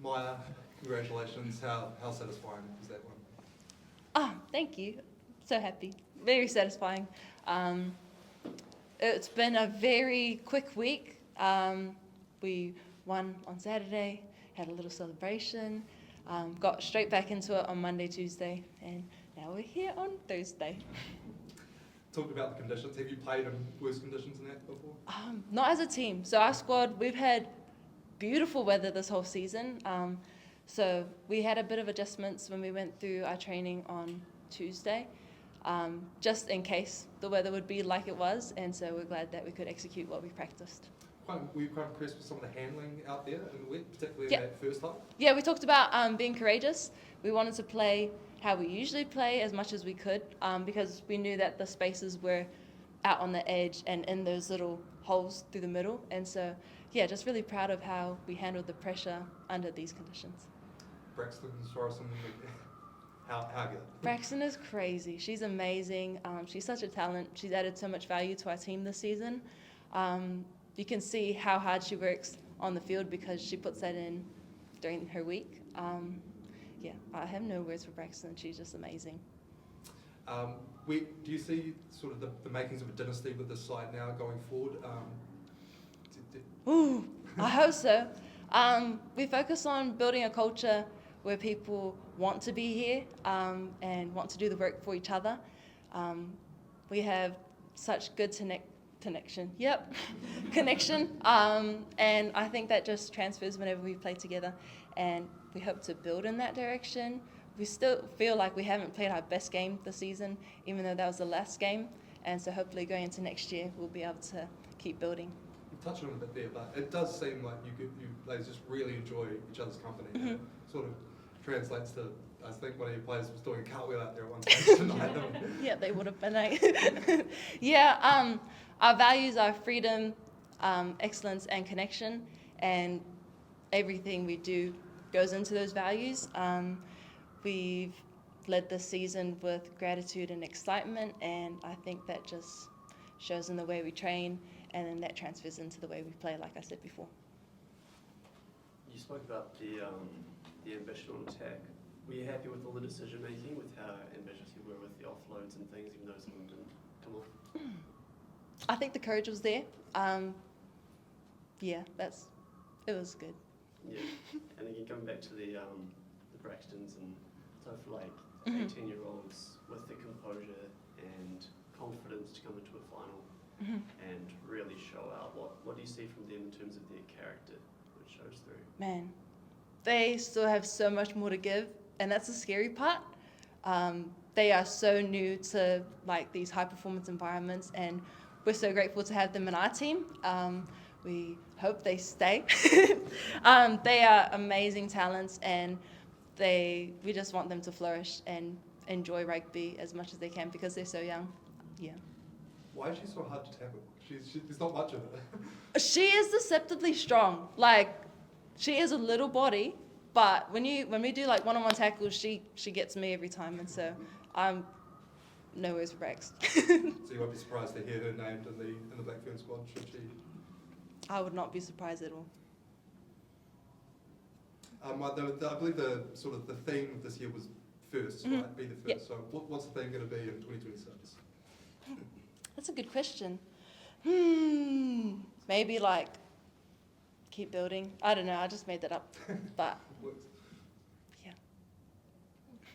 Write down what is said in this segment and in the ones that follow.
Maya, congratulations. How satisfying is that one? Thank you. So happy. Very satisfying. It's been a very quick week. We won on Saturday, had a little celebration, got straight back into it on Monday, Tuesday, and now we're here on Thursday. Talked about the conditions. Have you played in worse conditions than that before? Not as a team. So our squad, we've had beautiful weather this whole season. So we had a bit of adjustments when we went through our training on Tuesday, just in case the weather would be like it was. And so we're glad that we could execute what we practiced. Were you quite impressed with some of the handling out there in the wet, particularly in that first half? Yeah, we talked about being courageous. We wanted to play how we usually play as much as we could, because we knew that the spaces were out on the edge and in those little holes through the middle. And so, yeah, just really proud of how we handled the pressure under these conditions. Braxton, Sorrison, how good? Braxton is crazy. She's amazing. She's such a talent. She's added so much value to our team this season. You can see how hard she works on the field because she puts that in during her week. Yeah, I have no words for Braxton. She's just amazing. Do you see sort of the makings of a dynasty with this side now going forward? Ooh, I hope so. We focus on building a culture where people want to be here and want to do the work for each other. We have such good connection. Connection. And I think that just transfers whenever we play together. And we hope to build in that direction. We still feel like we haven't played our best game this season, even though that was the last game. And so hopefully going into next year, we'll be able to keep building. You touched on it a bit there, but it does seem like you players just really enjoy each other's company. Mm-hmm. And it sort of translates to, I think one of your players was doing a cartwheel out there at one stage tonight. Yeah, they would have been. Yeah, our values are freedom, excellence, and connection, and everything we do goes into those values. We've led this season with gratitude and excitement, and I think that just shows in the way we train, and then that transfers into the way we play, like I said before. You spoke about the ambition on attack. Were you happy with all the decision making, with how ambitious you were with the offloads and things, even though some of them didn't come off? I think the courage was there. Yeah, it was good. Yeah, and again coming back to the Braxtons and stuff, like 18-year-olds with the composure and confidence to come into a final and really show out. What do you see from them in terms of their character, which shows through? Man, they still have so much more to give, and that's the scary part. They are so new to like these high performance environments, and we're so grateful to have them in our team. We hope they stay. They are amazing talents, and we just want them to flourish and enjoy rugby as much as they can because they're so young. Yeah. Why is she so hard to tackle? There's not much of it. She is deceptively strong. Like, she is a little body, but when we do like one-on-one tackles, she gets me every time, and so I'm no worries for Brax. So you won't be surprised to hear her named in the Blackfern squad, should she? I would not be surprised at all. I believe the theme of this year was first, right? Be the first. Yep. So what's the theme going to be in 2026? That's a good question. Maybe like keep building. I don't know. I just made that up, but yeah.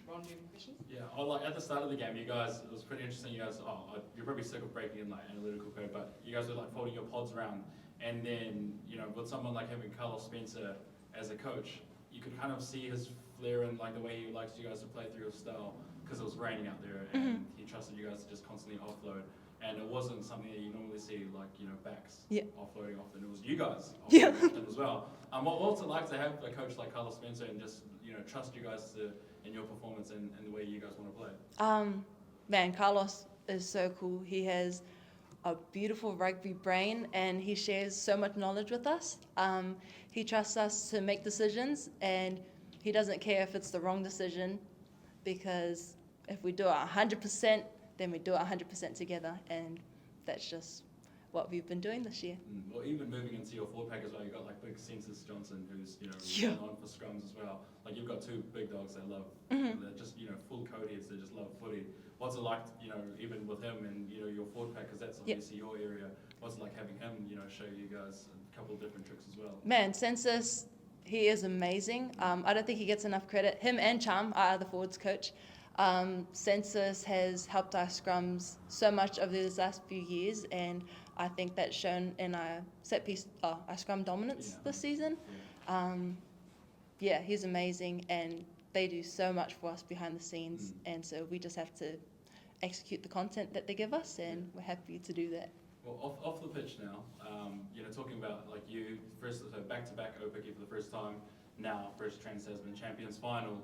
Ron, do you have questions? Yeah, like at the start of the game, you guys, it was pretty interesting. You guys, you're probably sick of breaking in like analytical code, but you guys were like folding your pods around, and then with someone like having Carlos Spencer as a coach, you could kind of see his flair and like the way he likes you guys to play through his style because it was raining out there, and he trusted you guys to just constantly offload. And it wasn't something that you normally see, like, backs offloading often. It was you guys offloading often as well. What's it like to have a coach like Carlos Spencer and just, trust you guys in your performance and the way you guys want to play? Man, Carlos is so cool. He has a beautiful rugby brain, and he shares so much knowledge with us. He trusts us to make decisions, and he doesn't care if it's the wrong decision, because if we do it 100%, then we do it 100% together, and that's just what we've been doing this year. Well, even moving into your forward pack as well, you've got like big Census Johnson, who's Yeah. known for scrums as well. Like you've got two big dogs that love, they're just full coaties. They just love footy. What's it like, even with him and your forward pack, because that's obviously your area. What's it like having him, show you guys a couple of different tricks as well? Man, Census, he is amazing. I don't think he gets enough credit. Him and Cham, our other forwards coach. Census has helped our scrums so much over these last few years, and I think that's shown in our set piece, our scrum dominance this season. He's amazing, and they do so much for us behind the scenes, and so we just have to execute the content that they give us, and we're happy to do that. Well, off the pitch now, talking about like you first, so back-to-back OPIC for the first time, now first Trans-Tasman Champions final.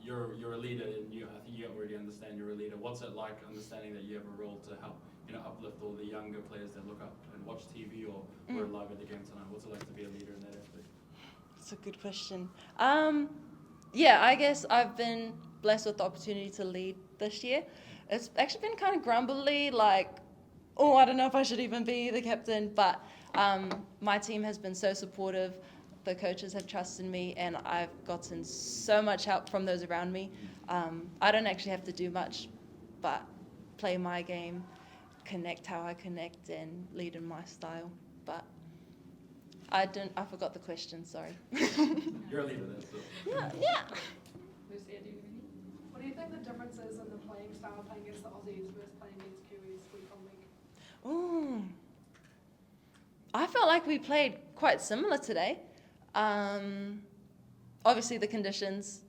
You're a leader, and I think you already understand you're a leader. What's it like understanding that you have a role to help uplift all the younger players that look up and watch TV or were live at the game tonight? What's it like to be a leader in that aspect? That's a good question. I guess I've been blessed with the opportunity to lead this year. It's actually been kind of grumbly, like, I don't know if I should even be the captain, but my team has been so supportive. The coaches have trusted me, and I've gotten so much help from those around me. I don't actually have to do much, but play my game, connect how I connect, and lead in my style. But I forgot the question, sorry. You're a leader, that's it. Yeah. Lucia, do you have any? What do you think the difference is in the playing style, playing against the Aussies versus playing against Kiwis week on week? Ooh. I felt like we played quite similar today. Obviously the conditions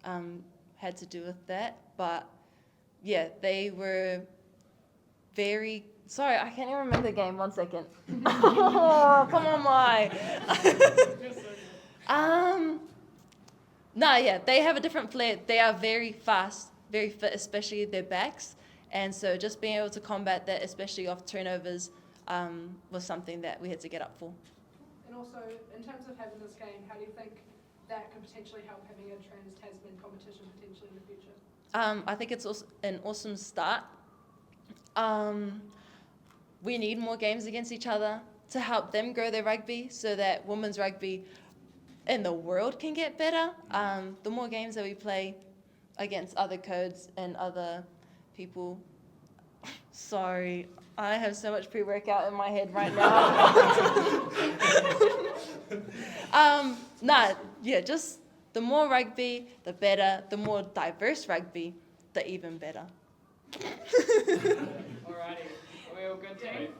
had to do with that, but yeah, they were very... Sorry, I can't even remember the game. 1 second. Oh, come on, Mai. They have a different flair. They are very fast, very fit, especially their backs. And so just being able to combat that, especially off turnovers, was something that we had to get up for. And also, in terms of having this game, how do you think that could potentially help having a Trans-Tasman competition potentially in the future? I think it's also an awesome start. We need more games against each other to help them grow their rugby so that women's rugby in the world can get better. The more games that we play against other codes and other people. Sorry, I have so much pre-workout in my head right now. Just the more rugby, the better. The more diverse rugby, the even better. Alrighty, are we all good, team?